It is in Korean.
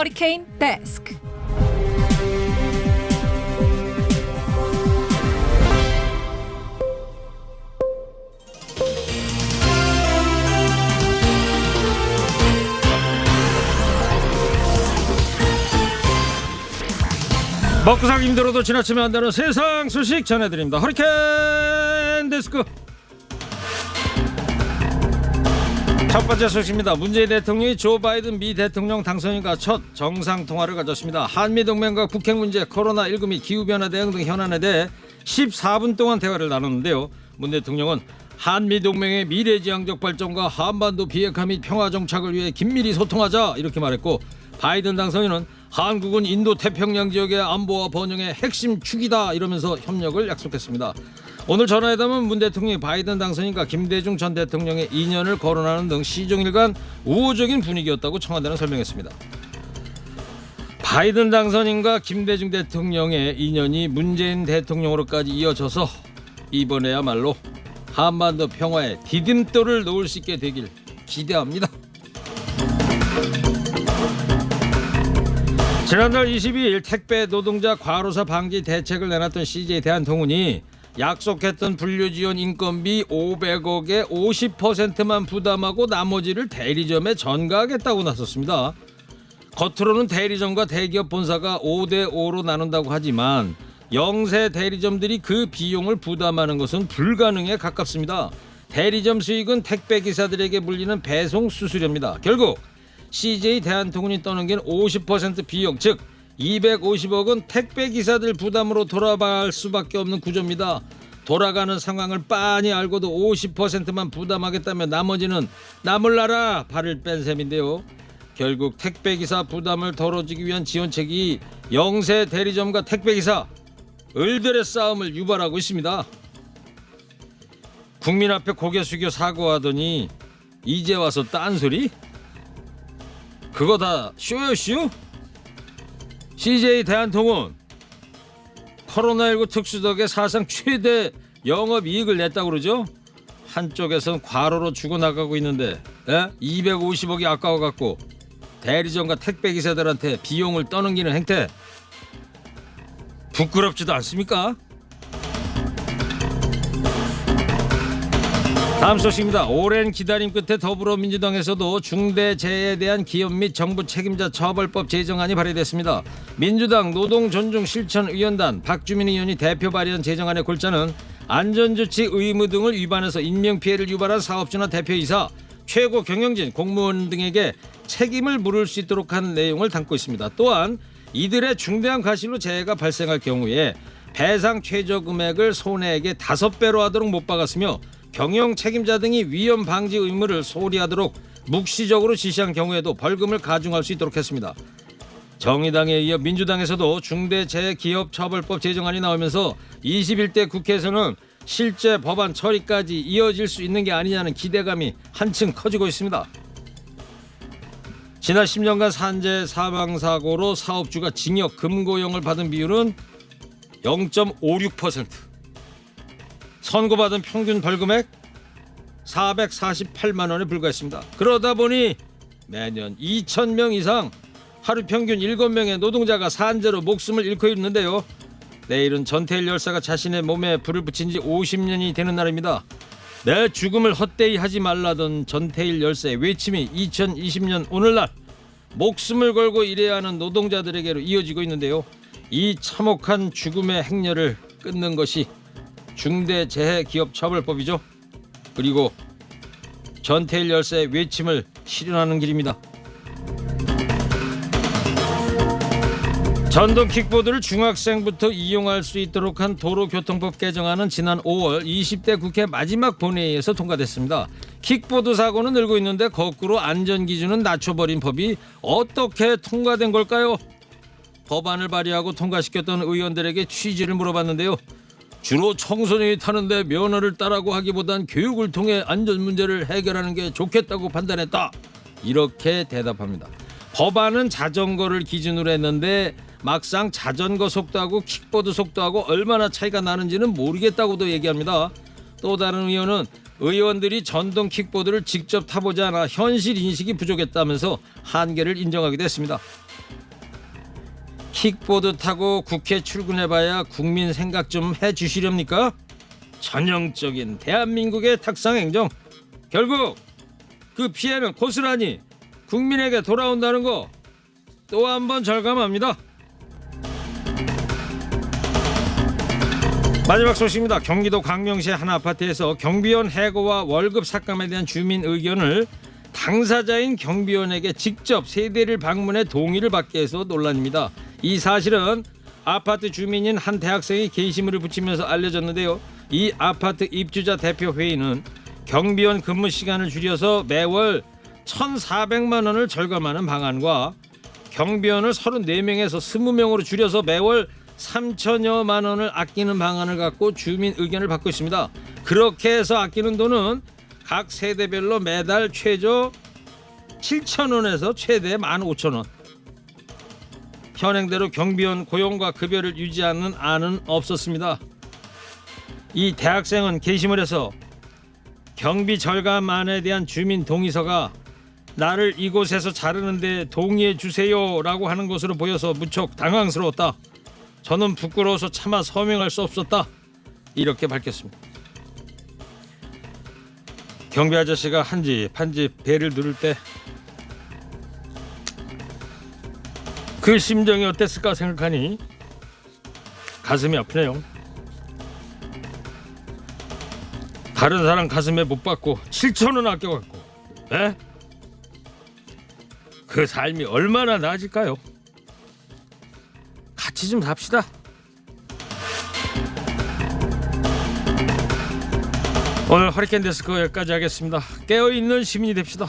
허리케인 데스크. 먹고 살기 힘들어도 지나치면 안 되는 세상 소식 전해드립니다. 허리케인 데스크. 첫 번째 소식입니다. 문재인 대통령이 조 바이든 미 대통령 당선인과 첫 정상통화를 가졌습니다. 한미동맹과 북핵 문제, 코로나19 및 기후변화 대응 등 현안에 대해 14분 동안 대화를 나눴는데요. 문 대통령은 한미동맹의 미래지향적 발전과 한반도 비핵화 및 평화 정착을 위해 긴밀히 소통하자 이렇게 말했고, 바이든 당선인은 한국은 인도 태평양 지역의 안보와 번영의 핵심 축이다 이러면서 협력을 약속했습니다. 오늘 전화회담은 문 대통령이 바이든 당선인과 김대중 전 대통령의 인연을 거론하는 등 시종일관 우호적인 분위기였다고 청와대는 설명했습니다. 바이든 당선인과 김대중 대통령의 인연이 문재인 대통령으로까지 이어져서 이번에야말로 한반도 평화에 디딤돌을 놓을 수 있게 되길 기대합니다. 지난달 22일 택배 노동자 과로사 방지 대책을 내놨던 CJ 대한통운이 약속했던 분류지원 인건비 500억의 50%만 부담하고 나머지를 대리점에 전가하겠다고 나섰습니다. 겉으로는 대리점과 대기업 본사가 5대5로 나눈다고 하지만 영세 대리점들이 그 비용을 부담하는 것은 불가능에 가깝습니다. 대리점 수익은 택배기사들에게 물리는 배송 수수료입니다. 결국 CJ 대한통운이 떠넘긴 50% 비용, 즉 250억은 택배기사들 부담으로 돌아갈 수밖에 없는 구조입니다. 돌아가는 상황을 빤히 알고도 50%만 부담하겠다면 나머지는 나몰라라 발을 뺀 셈인데요. 결국 택배기사 부담을 덜어주기 위한 지원책이 영세 대리점과 택배기사 을들의 싸움을 유발하고 있습니다. 국민 앞에 고개 숙여 사과하더니 이제 와서 딴소리? 그거 다 쇼요 쇼? CJ 대한통운 코로나19 특수덕에 사상 최대 영업이익을 냈다고 그러죠? 한쪽에선 과로로 죽어나가고 있는데 250억이 아까워갖고 대리점과 택배기사들한테 비용을 떠넘기는 행태 부끄럽지도 않습니까? 다음 소식입니다. 오랜 기다림 끝에 더불어민주당에서도 중대재해에 대한 기업 및 정부 책임자 처벌법 제정안이 발의됐습니다. 민주당 노동존중실천의원단 박주민 의원이 대표 발의한 제정안의 골자는 안전조치 의무 등을 위반해서 인명피해를 유발한 사업주나 대표이사, 최고 경영진, 공무원 등에게 책임을 물을 수 있도록 하는 내용을 담고 있습니다. 또한 이들의 중대한 과실로 재해가 발생할 경우에 배상 최저 금액을 손해액의 5배로 하도록 못 박았으며 경영 책임자 등이 위험 방지 의무를 소홀히 하도록 묵시적으로 지시한 경우에도 벌금을 가중할 수 있도록 했습니다. 정의당에 이어 민주당에서도 중대재해기업처벌법 제정안이 나오면서 21대 국회에서는 실제 법안 처리까지 이어질 수 있는 게 아니냐는 기대감이 한층 커지고 있습니다. 지난 10년간 산재 사망사고로 사업주가 징역 금고형을 받은 비율은 0.56%. 선고받은 평균 벌금액 448만 원에 불과했습니다. 그러다 보니 매년 2,000명 이상 하루 평균 7명의 노동자가 산재로 목숨을 잃고 있는데요. 내일은 전태일 열사가 자신의 몸에 불을 붙인 지 50년이 되는 날입니다. 내 죽음을 헛되이 하지 말라던 전태일 열사의 외침이 2020년 오늘날 목숨을 걸고 일해야 하는 노동자들에게로 이어지고 있는데요. 이 참혹한 죽음의 행렬을 끊는 것이 중대재해기업처벌법이죠. 그리고 전태일 열사의 외침을 실현하는 길입니다. 전동 킥보드를 중학생부터 이용할 수 있도록 한 도로교통법 개정안은 지난 5월 20대 국회 마지막 본회의에서 통과됐습니다. 킥보드 사고는 늘고 있는데 거꾸로 안전기준은 낮춰버린 법이 어떻게 통과된 걸까요? 법안을 발의하고 통과시켰던 의원들에게 취지를 물어봤는데요. 주로 청소년이 타는데 면허를 따라고 하기보단 교육을 통해 안전 문제를 해결하는 게 좋겠다고 판단했다. 이렇게 대답합니다. 법안은 자전거를 기준으로 했는데 막상 자전거 속도하고 킥보드 속도하고 얼마나 차이가 나는지는 모르겠다고도 얘기합니다. 또 다른 의원은 의원들이 전동 킥보드를 직접 타보지 않아 현실 인식이 부족했다면서 한계를 인정하기도 했습니다. 킥보드 타고 국회 출근해봐야 국민 생각 좀 해주시렵니까? 전형적인 대한민국의 탁상행정. 결국 그 피해는 고스란히 국민에게 돌아온다는 거 또 한 번 절감합니다. 마지막 소식입니다. 경기도 광명시 한 아파트에서 경비원 해고와 월급 삭감에 대한 주민 의견을 당사자인 경비원에게 직접 세대를 방문해 동의를 받게 해서 논란입니다. 이 사실은 아파트 주민인 한 대학생이 게시물을 붙이면서 알려졌는데요. 이 아파트 입주자 대표회의는 경비원 근무 시간을 줄여서 매월 1,400만 원을 절감하는 방안과 경비원을 34명에서 20명으로 줄여서 매월 3천여만 원을 아끼는 방안을 갖고 주민 의견을 받고 있습니다. 그렇게 해서 아끼는 돈은 각 세대별로 매달 최저 7,000원에서 최대 15,000원. 현행대로 경비원 고용과 급여를 유지하는 안은 없었습니다. 이 대학생은 게시물에서 경비 절감안에 대한 주민 동의서가 나를 이곳에서 자르는데 동의해 주세요라고 하는 것으로 보여서 무척 당황스러웠다. 저는 부끄러워서 차마 서명할 수 없었다. 이렇게 밝혔습니다. 경비 아저씨가 한 집 배를 누를 때 그 심정이 어땠을까 생각하니 가슴이 아프네요. 다른 사람 가슴에 못 박고 7,000원 아껴갖고 에? 그 삶이 얼마나 나아질까요? 같이 좀 삽시다. 오늘 허리케인 데스크 여기까지 하겠습니다. 깨어있는 시민이 됩시다.